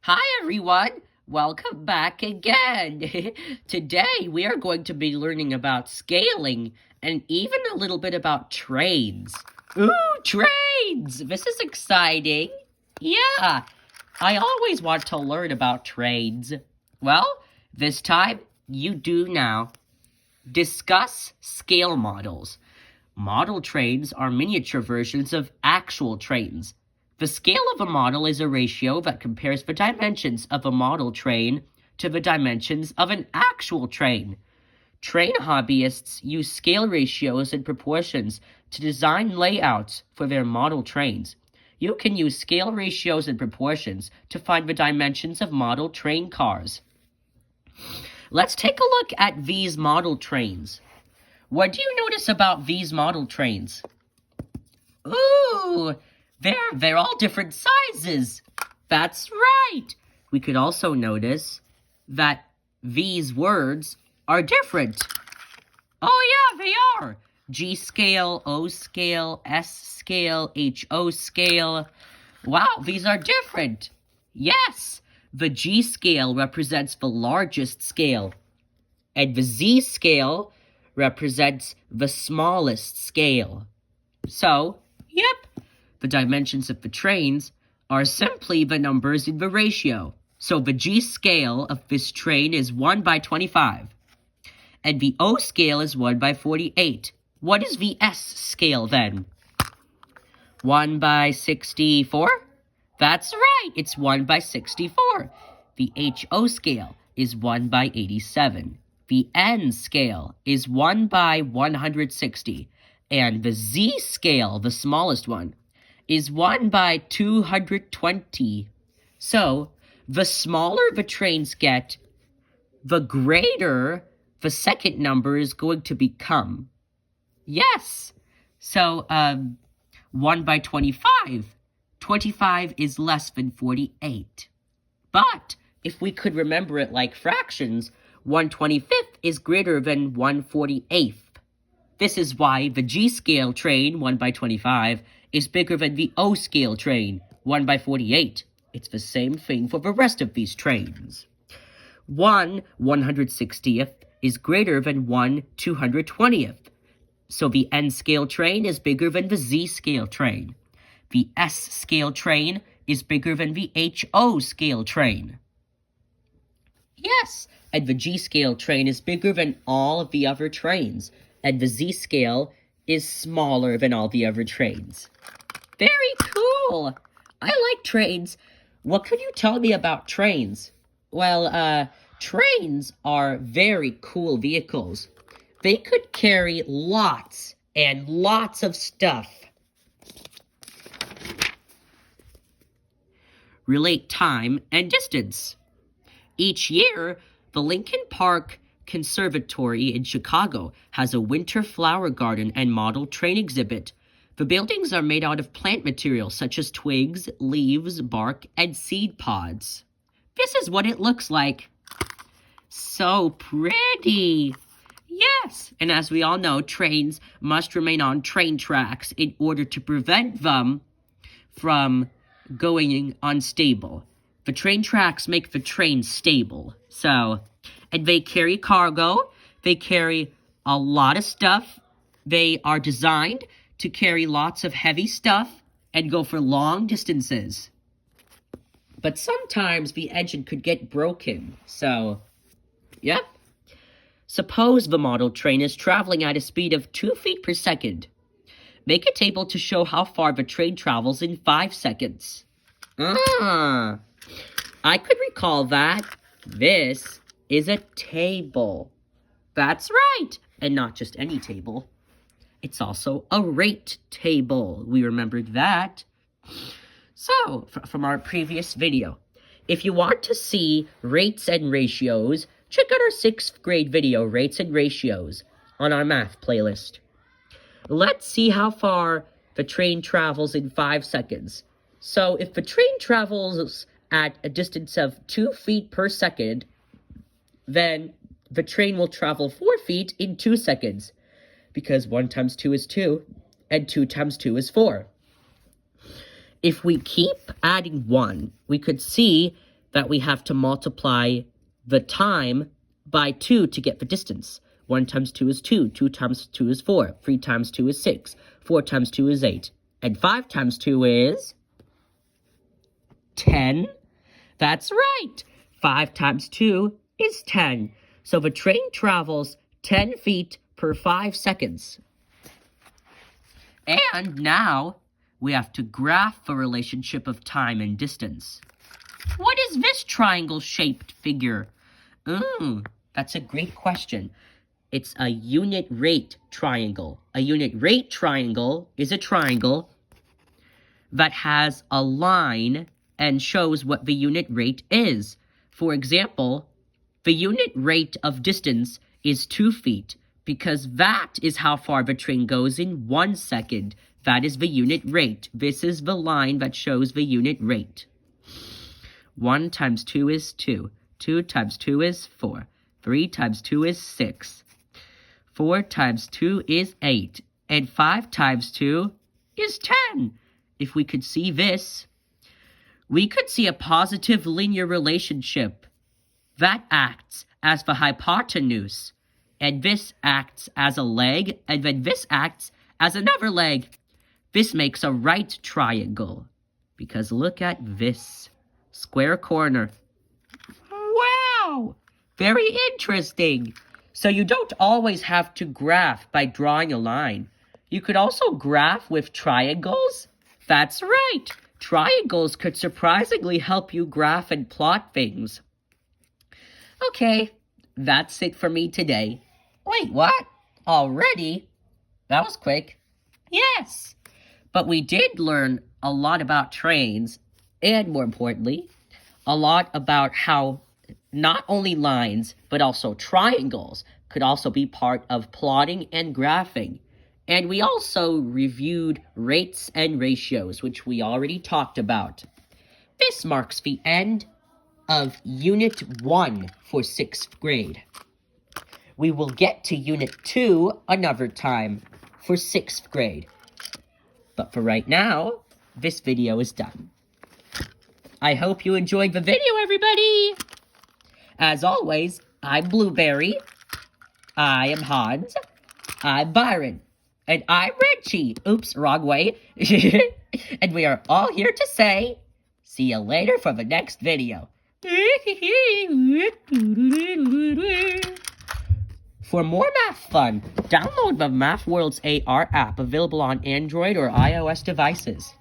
Hi everyone! Welcome back again! Today we are going to be learning about scaling and even a little bit about trains. Ooh, trains! This is exciting! Yeah, I always want to learn about trains. Well, this time you do now. Discuss scale models. Model trains are miniature versions of actual trains. The scale of a model is a ratio that compares the dimensions of a model train to the dimensions of an actual train. Train hobbyists use scale ratios and proportions to design layouts for their model trains. You can use scale ratios and proportions to find the dimensions of model train cars. Let's take a look at these model trains. What do you notice about these model trains? Ooh, they're all different sizes. That's right. We could also notice that these words are different. Oh yeah, they are. G scale, O scale, S scale, HO scale. Wow, these are different. Yes, the G scale represents the largest scale, and the Z scale represents the smallest scale. So, yep, the dimensions of the trains are simply the numbers in the ratio. So the G scale of this train is 1 by 25, and the O scale is 1 by 48. What is the S scale then? 1 by 64? That's right, it's 1 by 64. The HO scale is 1 by 87. The N scale is 1 by 160. And the Z scale, the smallest one, is 1 by 220. So, the smaller the trains get, the greater the second number is going to become. Yes. So, 1 by 25. 25 is less than 48. But if we could remember it like fractions, 1/25 is greater than 1/48. This is why the G scale train, 1 by 25, is bigger than the O scale train, 1 by 48. It's the same thing for the rest of these trains. 1/160th is greater than 1/220th. So the N scale train is bigger than the Z scale train. The S scale train is bigger than the HO scale train. Yes, and the G scale train is bigger than all of the other trains, and the Z scale is smaller than all the other trains. Very cool! I like trains. What can you tell me about trains? Well, trains are very cool vehicles. They could carry lots and lots of stuff. Relate time and distance. Each year, the Lincoln Park Conservatory in Chicago has a winter flower garden and model train exhibit. The buildings are made out of plant materials such as twigs, leaves, bark, and seed pods. This is what it looks like. So pretty! Yes, and as we all know, trains must remain on train tracks in order to prevent them from going unstable. The train tracks make the train stable. And they carry cargo. They carry a lot of stuff. They are designed to carry lots of heavy stuff and go for long distances. But sometimes the engine could get broken. Yep. Suppose the model train is traveling at a speed of 2 feet per second. Make a table to show how far the train travels in 5 seconds. I could recall that. This is a table. That's right. And not just any table. It's also a rate table. We remembered that. So, from our previous video, if you want to see rates and ratios, check out our 6th grade video, Rates and Ratios, on our math playlist. Let's see how far the train travels in 5 seconds. So if the train travels at a distance of 2 feet per second, then the train will travel 4 feet in 2 seconds, because 1 times 2 is 2, and 2 times 2 is 4. If we keep adding 1, we could see that we have to multiply the time by 2 to get the distance. 1 times 2 is 2, 2 times 2 is 4, 3 times 2 is 6, 4 times 2 is 8, and 5 times 2 is 10. That's right. 5 times 2 is 10. So the train travels 10 feet per 5 seconds. And now we have to graph the relationship of time and distance. What is this triangle-shaped figure? That's a great question. It's a unit rate triangle. A unit rate triangle is a triangle that has a line and shows what the unit rate is. For example, the unit rate of distance is 2 feet because that is how far the train goes in 1 second. That is the unit rate. This is the line that shows the unit rate. 1 times 2 is 2. 2 times 2 is 4. 3 times 2 is 6. 4 times 2 is 8. And 5 times 2 is 10. If we could see this, we could see a positive linear relationship. That acts as the hypotenuse, and this acts as a leg, and then this acts as another leg. This makes a right triangle, because look at this square corner. Wow! Very interesting. So you don't always have to graph by drawing a line. You could also graph with triangles. That's right. Triangles could surprisingly help you graph and plot things. Okay, that's it for me today. Wait, what? Already? That was quick. Yes. But we did learn a lot about trains, and more importantly, a lot about how not only lines, but also triangles could also be part of plotting and graphing. And we also reviewed rates and ratios, which we already talked about. This marks the end of Unit 1 for 6th grade. We will get to Unit 2 another time for 6th grade. But for right now, this video is done. I hope you enjoyed the video, everybody! As always, I'm Blueberry, I am Hans, I'm Byron, and I'm Richie. Oops, wrong way. And we are all here to say, see you later for the next video. For more math fun, download the Math World's AR app available on Android or iOS devices.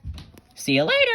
See you later!